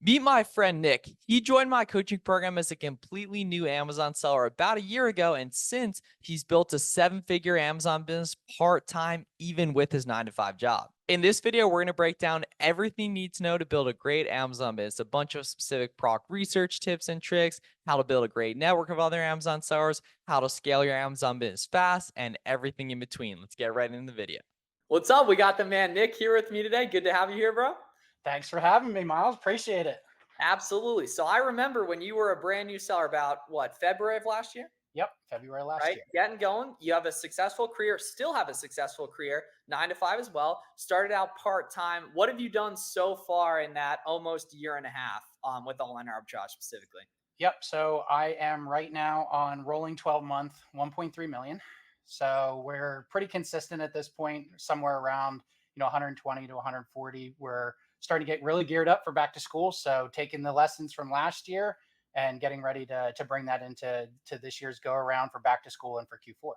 Meet my friend Nick. He joined my coaching program as a completely new Amazon seller about a year ago, and since he's built a seven-figure Amazon business part-time, even with his 9 to 5 job. In this video, we're going to break down everything you need to know to build a great Amazon business, a bunch of specific product research tips and tricks, how to build a great network of other Amazon sellers, how to scale your Amazon business fast, and everything in between. Let's get right into the video. What's up? We got the man Nick here with me today. Good to have you here, bro. Thanks for having me, Miles. Appreciate it. Absolutely. So I remember when you were a brand new seller about what, February of last year, Yep, February last right? year. Getting going. You have a successful career, still have a successful career, 9 to 5 as well. Started out part time. What have you done so far in that almost year and a half with online arbitrage specifically? Yep. So I am right now on rolling 12-month, 1.3 million. So we're pretty consistent at this point, somewhere around 120 to 140. We're starting to get really geared up for back to school. So taking the lessons from last year and getting ready to bring that into this year's go around for back to school and for Q4.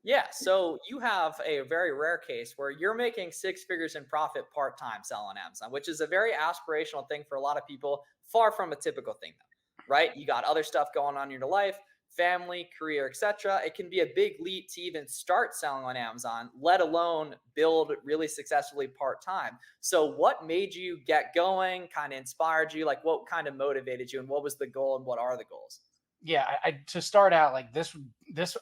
Yeah. So you have a very rare case where you're making six figures in profit part time selling Amazon, which is a very aspirational thing for a lot of people, far from a typical thing, though, right? You got other stuff going on in your life, family, career, etc. It can be a big leap to even start selling on Amazon, let alone build really successfully part time. So, what made you get going, kind of inspired you? Like, what kind of motivated you, and what was the goal, and what are the goals? Yeah, I to start out like this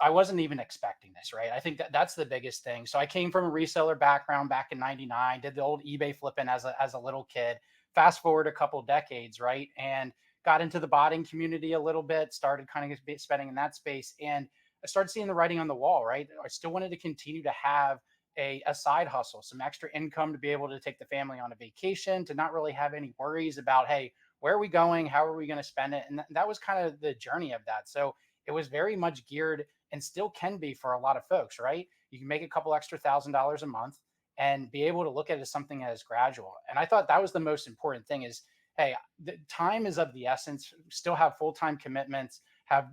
I wasn't even expecting this, right? I think that's the biggest thing. So I came from a reseller background back in 99, did the old eBay flipping as a little kid. Fast forward a couple decades, right? And got into the botting community a little bit, started kind of spending in that space, and I started seeing the writing on the wall, right? I still wanted to continue to have a side hustle, some extra income to be able to take the family on a vacation, to not really have any worries about, hey, where are we going? How are we going to spend it? And that was kind of the journey of that. So it was very much geared and still can be for a lot of folks, right? You can make a couple extra $1,000s a month and be able to look at it as something as gradual. And I thought that was the most important thing is, hey, the time is of the essence. Still have full-time commitments, have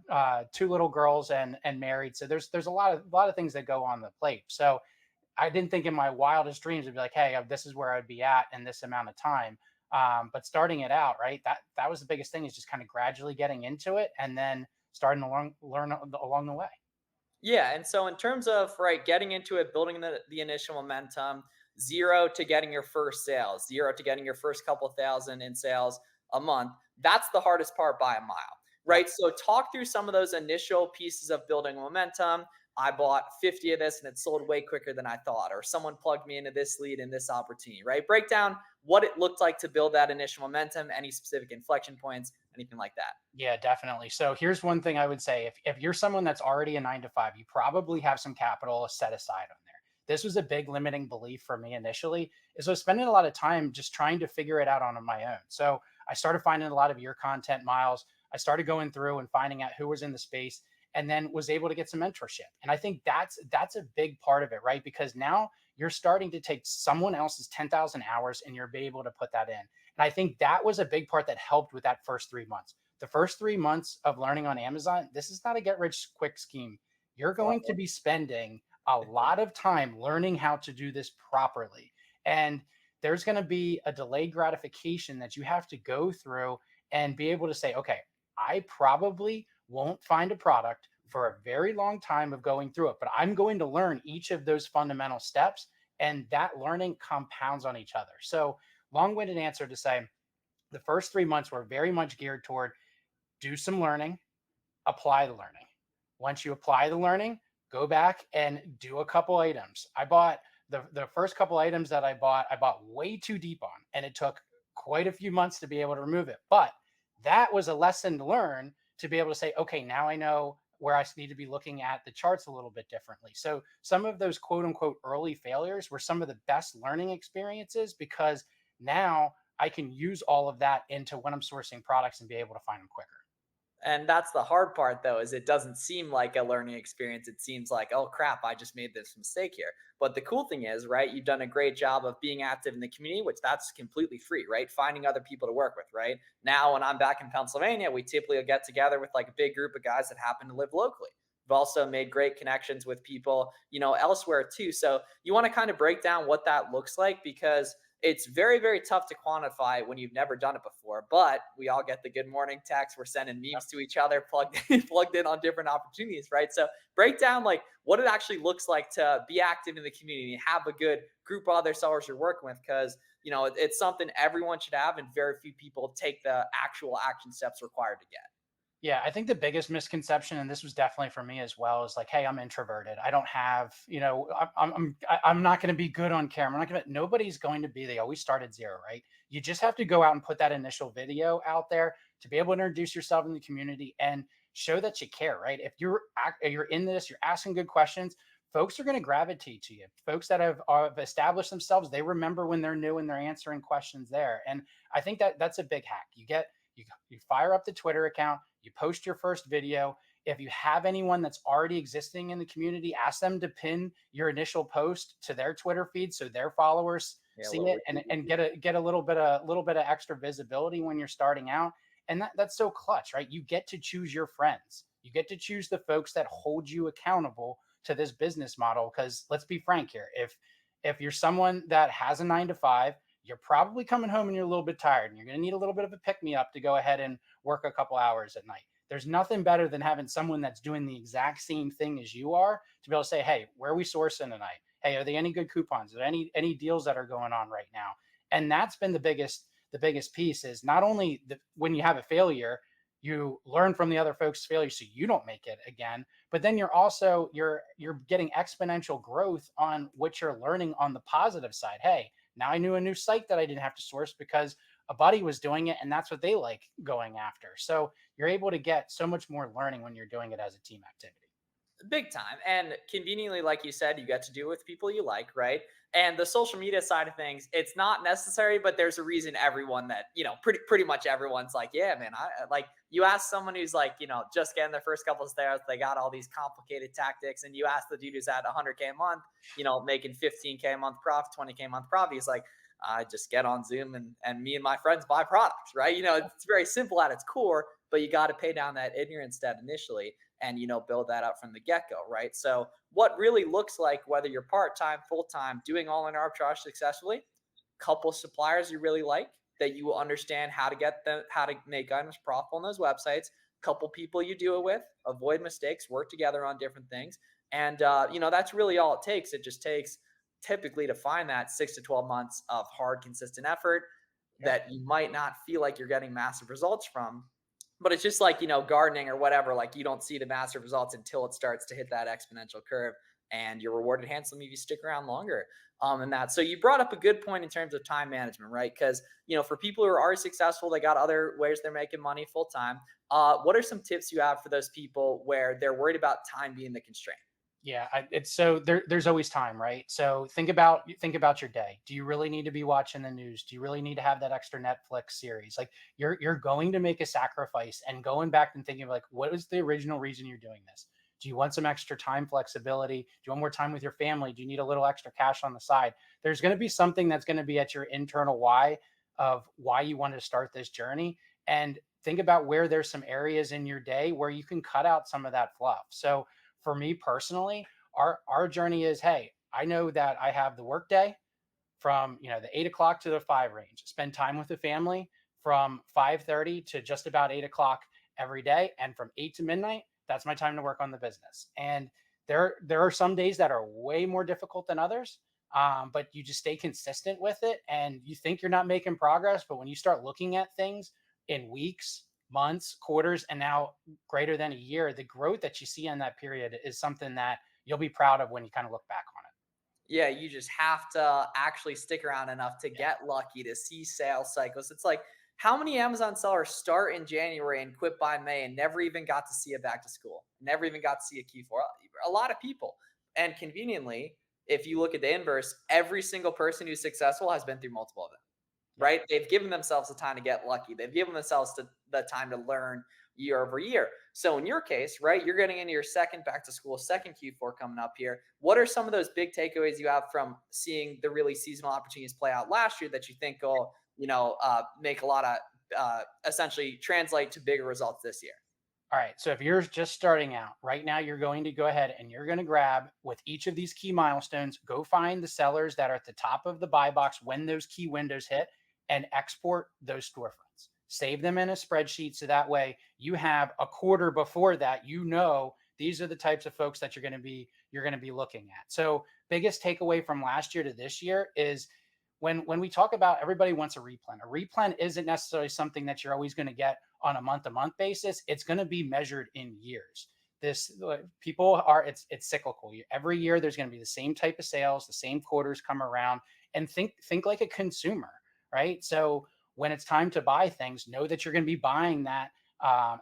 two little girls and married. So there's a lot of things that go on the plate. So I didn't think in my wildest dreams it'd be like, hey, this is where I'd be at in this amount of time. But starting it out, right? That was the biggest thing is just kind of gradually getting into it and then starting to learn along the way. Yeah, and so in terms of right getting into it, building the initial momentum, zero to getting your first sales, zero to getting your first couple thousand in sales a month, that's the hardest part by a mile, Yep. right? So talk through some of those initial pieces of building momentum. I bought 50 of this and it sold way quicker than I thought, or someone plugged me into this lead and this opportunity, right? Break down what it looked like to build that initial momentum, any specific inflection points, anything like that. Yeah, definitely. So here's one thing I would say. If you're someone that's already a 9 to 5, you probably have some capital set aside on there. This was a big limiting belief for me initially, is I was spending a lot of time just trying to figure it out on my own. So I started finding a lot of your content, Miles. I started going through and finding out who was in the space and then was able to get some mentorship. And I think that's a big part of it, right? Because now you're starting to take someone else's 10,000 hours and you're able to put that in. And I think that was a big part that helped with that first 3 months. The first 3 months of learning on Amazon, this is not a get rich quick scheme. You're going to be spending a lot of time learning how to do this properly. And there's going to be a delayed gratification that you have to go through and be able to say, okay, I probably won't find a product for a very long time of going through it, but I'm going to learn each of those fundamental steps. And that learning compounds on each other. So, long winded answer to say, the first 3 months were very much geared toward do some learning, apply the learning. Once you apply the learning, go back and do a couple items. I bought the first couple items that I bought way too deep on, and it took quite a few months to be able to remove it. But that was a lesson to learn to be able to say, okay, now I know where I need to be looking at the charts a little bit differently. So some of those quote unquote early failures were some of the best learning experiences because now I can use all of that into when I'm sourcing products and be able to find them quicker. And that's the hard part, though, is it doesn't seem like a learning experience. It seems like, oh crap, I just made this mistake here. But the cool thing is, right, you've done a great job of being active in the community, which that's completely free, right? Finding other people to work with, right? Now, when I'm back in Pennsylvania, we typically get together with like a big group of guys that happen to live locally. We've also made great connections with people, elsewhere too. So you want to kind of break down what that looks like because it's very, very tough to quantify when you've never done it before. But we all get the good morning text. We're sending memes to each other, plugged in on different opportunities, right? So break down like what it actually looks like to be active in the community, have a good group of other sellers you're working with, because it's something everyone should have, and very few people take the actual action steps required to get. Yeah, I think the biggest misconception, and this was definitely for me as well, is like, hey, I'm introverted. I don't have, I'm not going to be good on camera. I'm not going to. Nobody's going to be. They always start at zero, right? You just have to go out and put that initial video out there to be able to introduce yourself in the community and show that you care, right? If you're in this, you're asking good questions. Folks are going to gravitate to you. Folks that have established themselves, they remember when they're new and they're answering questions there. And I think that that's a big hack. You fire up the Twitter account, you post your first video. If you have anyone that's already existing in the community, ask them to pin your initial post to their Twitter feed so their followers see it and get a little bit of extra visibility when you're starting out. And that's so clutch, right? You get to choose your friends. You get to choose the folks that hold you accountable to this business model. Because let's be frank here, if you're someone that has a 9 to 5, you're probably coming home and you're a little bit tired and you're going to need a little bit of a pick me up to go ahead and work a couple hours at night. There's nothing better than having someone that's doing the exact same thing as you are to be able to say, hey, where are we sourcing tonight? Hey, are there any good coupons? Are there any deals that are going on right now? And that's been the biggest piece is not only when you have a failure, you learn from the other folks' failures so you don't make it again, but then you're getting exponential growth on what you're learning on the positive side. Hey, now I knew a new site that I didn't have to source because a buddy was doing it and that's what they like going after. So you're able to get so much more learning when you're doing it as a team activity. Big time. And conveniently, like you said, you get to do it with people you like, right? And the social media side of things, it's not necessary, but there's a reason everyone that, pretty much everyone's like, yeah, man, I like you ask someone who's like, just getting their first couple of stairs, they got all these complicated tactics. And you ask the dude who's at 100K a month, making 15K a month profit, 20K a month profit. He's like, I just get on Zoom and me and my friends buy products, right? It's very simple at its core, but you got to pay down that ignorance debt initially and build that up from the get-go, right? So what really looks like, whether you're part-time, full-time, doing all in arbitrage successfully, couple suppliers you really like that you will understand how to get them, how to make items profitable on those websites, couple people you do it with, avoid mistakes, work together on different things. And that's really all it takes. It just takes typically to find that 6 to 12 months of hard, consistent effort that you might not feel like you're getting massive results from. But it's just like, gardening or whatever, like you don't see the massive results until it starts to hit that exponential curve, and you're rewarded handsomely if you stick around longer. And that. So you brought up a good point in terms of time management, right? Because, for people who are already successful, they got other ways they're making money full time. What are some tips you have for those people where they're worried about time being the constraint? Yeah, it's so there's always time, right? So think about your day. Do you really need to be watching the news? Do you really need to have that extra Netflix series? Like you're going to make a sacrifice and going back and thinking like, what was the original reason you're doing this? Do you want some extra time flexibility? Do you want more time with your family? Do you need a little extra cash on the side? There's going to be something that's going to be at your internal why of why you wanted to start this journey. And think about where there's some areas in your day where you can cut out some of that fluff. So for me personally, our journey is, hey, I know that I have the workday from the 8 o'clock to the 5 range. Spend time with the family from 5:30 to just about 8 o'clock every day, and from 8 to midnight, that's my time to work on the business. And there are some days that are way more difficult than others, but you just stay consistent with it, and you think you're not making progress, but when you start looking at things in weeks, months, quarters, and now greater than a year, the growth that you see in that period is something that you'll be proud of when you kind of look back on it. Yeah, you just have to actually stick around enough to get lucky to see sales cycles. It's like how many Amazon sellers start in January and quit by May and never even got to see a back to school, never even got to see a Q4. A lot of people. And conveniently, if you look at the inverse, every single person who's successful has been through multiple of them, right? They've given themselves the time to get lucky. They've given themselves the time to learn year over year. So in your case, right, you're getting into your second back to school, second Q4 coming up here. What are some of those big takeaways you have from seeing the really seasonal opportunities play out last year that you think will, make a lot of essentially translate to bigger results this year? All right. So if you're just starting out right now, you're going to go ahead and you're going to grab with each of these key milestones, go find the sellers that are at the top of the buy box when those key windows hit and export those storefronts. Save them in a spreadsheet so that way you have a quarter before that, these are the types of folks that you're going to be looking at. So biggest takeaway from last year to this year is when we talk about everybody wants a replen. A replen isn't necessarily something that you're always going to get on a month-to-month basis. It's going to be measured in years. People are it's cyclical. Every year there's going to be the same type of sales, the same quarters come around, and think like a consumer, right? So when it's time to buy things, know that you're going to be buying that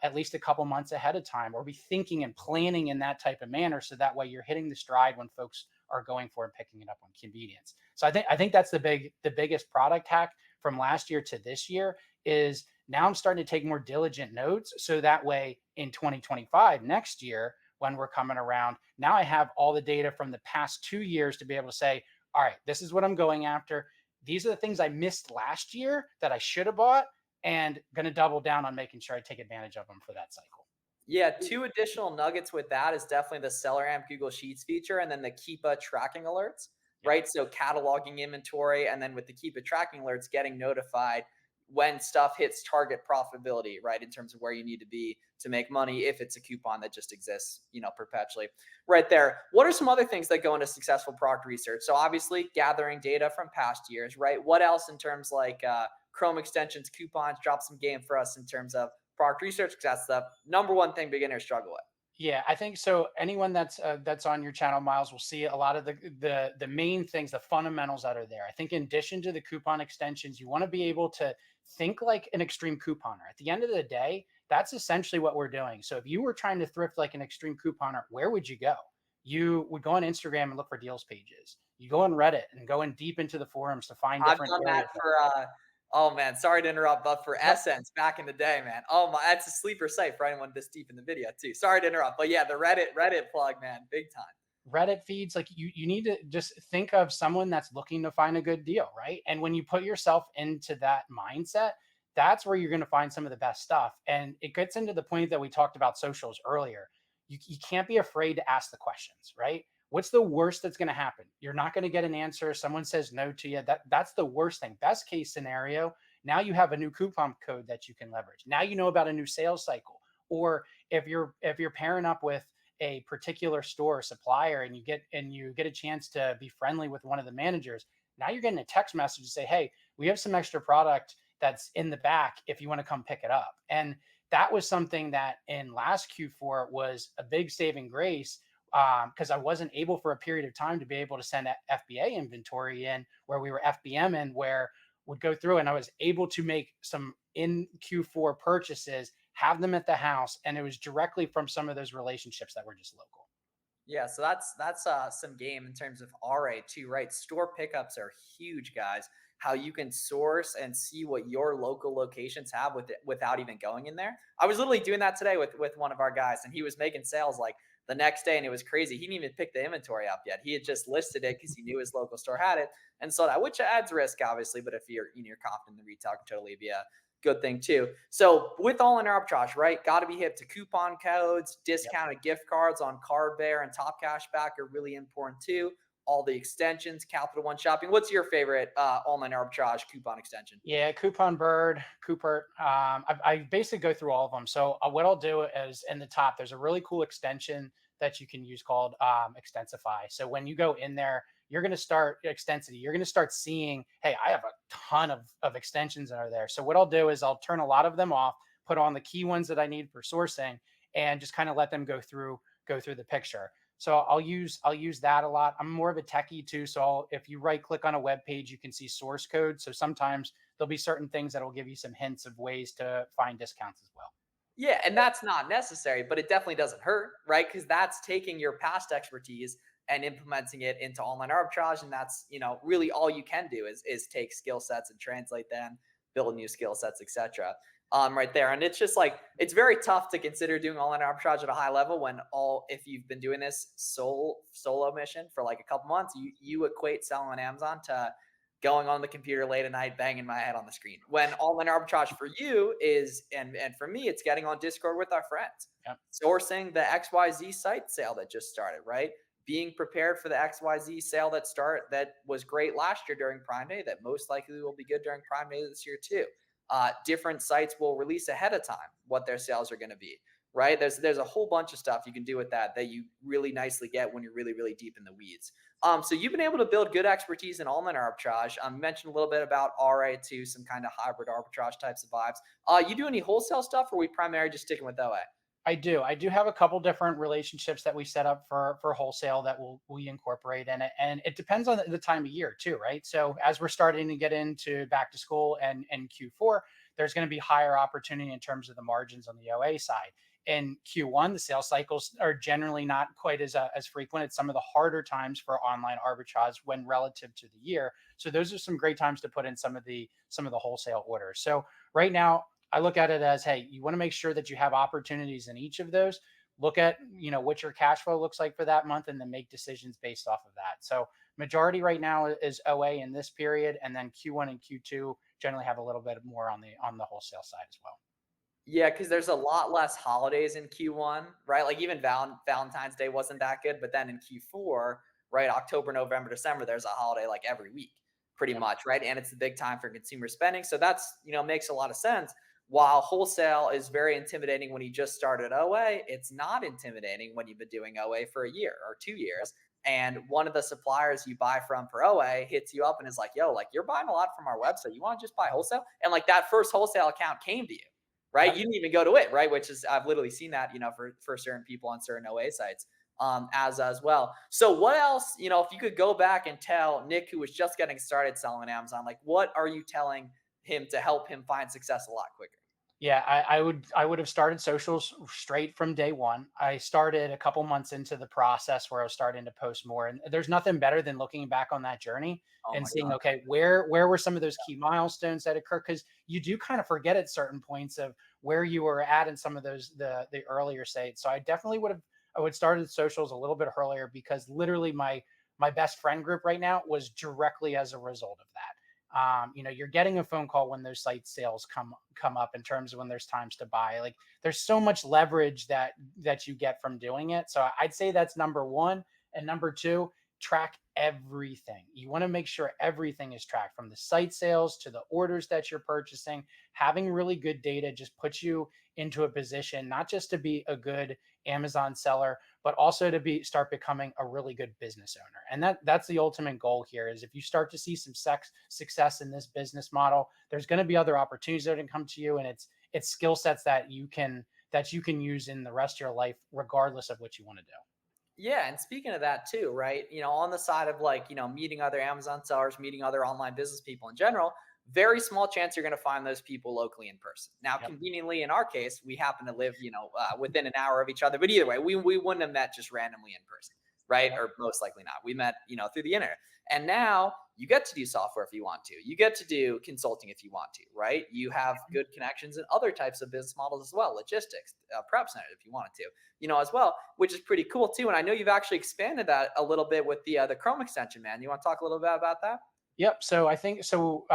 at least a couple months ahead of time, or be thinking and planning in that type of manner, so that way you're hitting the stride when folks are going for and picking it up on convenience. So I think that's the biggest product hack from last year to this year is now I'm starting to take more diligent notes, so that way in 2025 next year when we're coming around, now I have all the data from the past 2 years to be able to say, all right, this is what I'm going after. These are the things I missed last year that I should have bought, and going to double down on making sure I take advantage of them for that cycle. Yeah, two additional nuggets with that is definitely the Seller Amp Google Sheets feature and then the Keepa tracking alerts, Yep. right? So cataloging inventory, and then with the Keepa tracking alerts, getting notified when stuff hits target profitability, right? In terms of where you need to be to make money if it's a coupon that just exists, perpetually. Right there. What are some other things that go into successful product research? So obviously gathering data from past years, right? What else in terms like Chrome extensions, coupons? Drop some game for us in terms of product research, because that's the number one thing beginners struggle with. Yeah, I think so. Anyone that's on your channel, Miles, will see a lot of the main things, the fundamentals that are there. I think in addition to the coupon extensions, you want to be able to think like an extreme couponer. At the end of the day, that's essentially what we're doing. So if you were trying to thrift like an extreme couponer, where would you go? You would go on Instagram and look for deals pages. You go on Reddit and go in deep into the forums to find I've different done that areas. for oh man, sorry to interrupt, but for Yep. Essence back in the day, man. Oh my, that's a sleeper site for anyone this deep in the video too. Sorry to interrupt, but yeah, the Reddit plug, man, big time. Reddit feeds, like you need to just think of someone that's looking to find a good deal, right? And when you put yourself into that mindset, that's where you're going to find some of the best stuff. And it gets into the point that we talked about socials earlier. You can't be afraid to ask the questions, right? What's the worst that's going to happen? You're not going to get an answer. Someone says no to you. That's the worst thing. Best case scenario, now you have a new coupon code that you can leverage. Now you know about a new sales cycle. Or if you're pairing up with a particular store or supplier, and you get a chance to be friendly with one of the managers, now you're getting a text message to say, hey, we have some extra product that's in the back if you want to come pick it up. And that was something that in last Q4 was a big saving grace, because I wasn't able for a period of time to be able to send FBA inventory in where we were FBM in, where would go through, and I was able to make some in Q4 purchases, have them at the house, and it was directly from some of those relationships that were just local. Yeah, so that's some game in terms of RA too, right? Store pickups are huge, guys. How you can source and see what your local locations have with it without even going in there. I was literally doing that today with one of our guys, and he was making sales like the next day, and it was crazy. He didn't even pick the inventory up yet. He had just listed it because he knew his local store had it, and so that, which adds risk, obviously. But if you're confident in the retail, can totally be a good thing too. So with all-in arbitrage, right? Got to be hip to coupon codes, discounted gift cards on Card Bear and Top Cashback are really important too. All the extensions, Capital One Shopping. What's your favorite online arbitrage coupon extension? Yeah, Coupon Bird, Cooper. I basically go through all of them. So what I'll do is in the top, there's a really cool extension that you can use called Extensify. So when you go in there, you're going to start Extensity. You're going to start seeing, hey, I have a ton of extensions that are there. So what I'll do is I'll turn a lot of them off, put on the key ones that I need for sourcing, and just kind of let them go through the picture. So I'll use that a lot. I'm more of a techie too. So if you right click on a web page, you can see source code. So sometimes there'll be certain things that will give you some hints of ways to find discounts as well. Yeah, and that's not necessary, but it definitely doesn't hurt, right? Because that's taking your past expertise and implementing it into online arbitrage, and that's really all you can do is take skill sets and translate them, build new skill sets, etc. Right there, and it's just like it's very tough to consider doing online arbitrage at a high level when if you've been doing this solo mission for like a couple months, you equate selling on Amazon to going on the computer late at night, banging my head on the screen. When online arbitrage for you is, and for me, it's getting on Discord with our friends, Yep. sourcing the XYZ site sale that just started, right? Being prepared for the XYZ sale that was great last year during Prime Day, that most likely will be good during Prime Day this year too. Different sites will release ahead of time what their sales are going to be, right? There's a whole bunch of stuff you can do with that you really nicely get when you're really, really deep in the weeds. So you've been able to build good expertise in online arbitrage. You mentioned a little bit about RA2, some kind of hybrid arbitrage types of vibes. You do any wholesale stuff, or are we primarily just sticking with OA? I do. I do have a couple different relationships that we set up for wholesale that we incorporate in it, and it depends on the time of year too, right? So as we're starting to get into back to school and Q4, there's going to be higher opportunity in terms of the margins on the OA side. In Q1, the sales cycles are generally not quite as frequent. It's some of the harder times for online arbitrage when relative to the year. So those are some great times to put in some of the wholesale orders. So right now, I look at it as, hey, you want to make sure that you have opportunities in each of those. Look at, what your cash flow looks like for that month, and then make decisions based off of that. So majority right now is OA in this period, and then Q1 and Q2 generally have a little bit more on the wholesale side as well. Yeah, because there's a lot less holidays in Q1, right? Like even Valentine's Day wasn't that good, but then in Q4, right, October, November, December, there's a holiday like every week, pretty Yep. much, right? And it's the big time for consumer spending. So that's, makes a lot of sense. While wholesale is very intimidating when you just started OA, it's not intimidating when you've been doing OA for a year or 2 years. And one of the suppliers you buy from for OA hits you up and is like, yo, like you're buying a lot from our website. You want to just buy wholesale? And like that first wholesale account came to you, right? Yep. You didn't even go to it, right? Which is, I've literally seen that, for certain people on certain OA sites, as well. So what else, if you could go back and tell Nick, who was just getting started selling on Amazon, like what are you telling him to help him find success a lot quicker? Yeah, I would have started socials straight from day one. I started a couple months into the process where I was starting to post more, and there's nothing better than looking back on that journey Oh and my seeing, God. okay, where were some of those key milestones that occur? Because you do kind of forget at certain points of where you were at in some of those the earlier sites. So I would started socials a little bit earlier, because literally my best friend group right now was directly as a result of that. You're getting a phone call when those site sales come up in terms of when there's times to buy. Like there's so much leverage that you get from doing it. So I'd say that's number one. And number two, track everything. You want to make sure everything is tracked, from the site sales to the orders that you're purchasing. Having really good data just puts you into a position not just to be a good Amazon seller, but also to start becoming a really good business owner. And that's the ultimate goal here. Is if you start to see some success in this business model, there's going to be other opportunities that can come to you, and it's skill sets that you can use in the rest of your life, regardless of what you want to do. Yeah, and speaking of that too, right? On the side of like, meeting other Amazon sellers, meeting other online business people in general, very small chance you're going to find those people locally in person. Now, Yep. conveniently in our case, we happen to live, within an hour of each other. But either way, we wouldn't have met just randomly in person, right? Yep. Or most likely not. We met, through the internet. And now you get to do software if you want to. You get to do consulting if you want to, right? You have good connections in other types of business models as well, logistics, prep center if you wanted to, as well, which is pretty cool too. And I know you've actually expanded that a little bit with the Chrome extension, man. You want to talk a little bit about that? Yep. So I think so.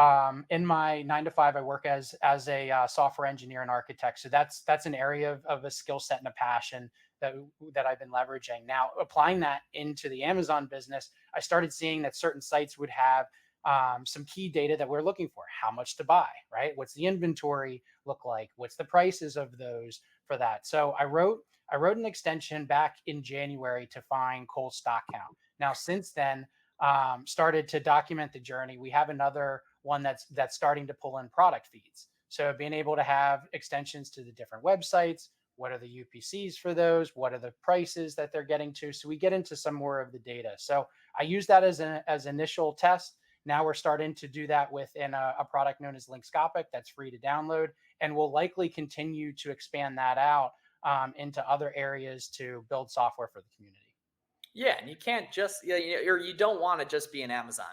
In my 9 to 5, I work as a software engineer and architect. So that's an area of a skill set and a passion that I've been leveraging. Now, applying that into the Amazon business, I started seeing that certain sites would have some key data that we're looking for. How much to buy, right? What's the inventory look like? What's the prices of those for that? So I wrote an extension back in January to find cold stock count. Now, since then, started to document the journey. We have another one that's starting to pull in product feeds. So being able to have extensions to the different websites, what are the UPCs for those? What are the prices that they're getting to? So we get into some more of the data. So I use that as initial test. Now we're starting to do that within a product known as Linkscopic that's free to download, and we'll likely continue to expand that out into other areas to build software for the community. Yeah, and you can't just, or you don't want to just be an Amazon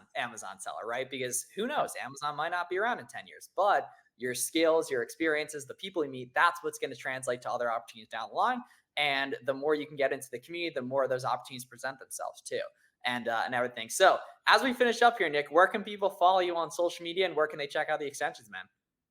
seller, right? Because who knows, Amazon might not be around in 10 years, but your skills, your experiences, the people you meet, that's what's going to translate to other opportunities down the line. And the more you can get into the community, the more those opportunities present themselves too. and everything. So as we finish up here, Nick, where can people follow you on social media and where can they check out the extensions, man?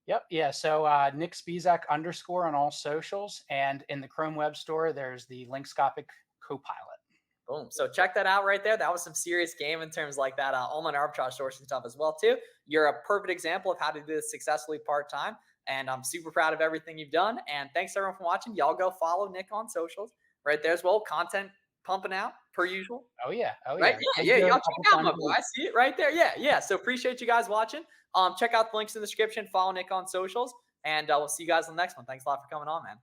Yep. Yeah. So Nick Spizak _ on all socials. And in the Chrome Web Store, there's the Linkscopic Copilot. Boom. So check that out right there. That was some serious game in terms like that online arbitrage sourcing stuff as well too. You're a perfect example of how to do this successfully part-time. And I'm super proud of everything you've done. And thanks everyone for watching. Y'all go follow Nick on socials right there as well. Content pumping out per usual. Oh yeah. Oh Right? yeah. Yeah. Y'all check out my boy. I see it right there. Yeah. So appreciate you guys watching. Check out the links in the description. Follow Nick on socials. And we'll see you guys on the next one. Thanks a lot for coming on, man.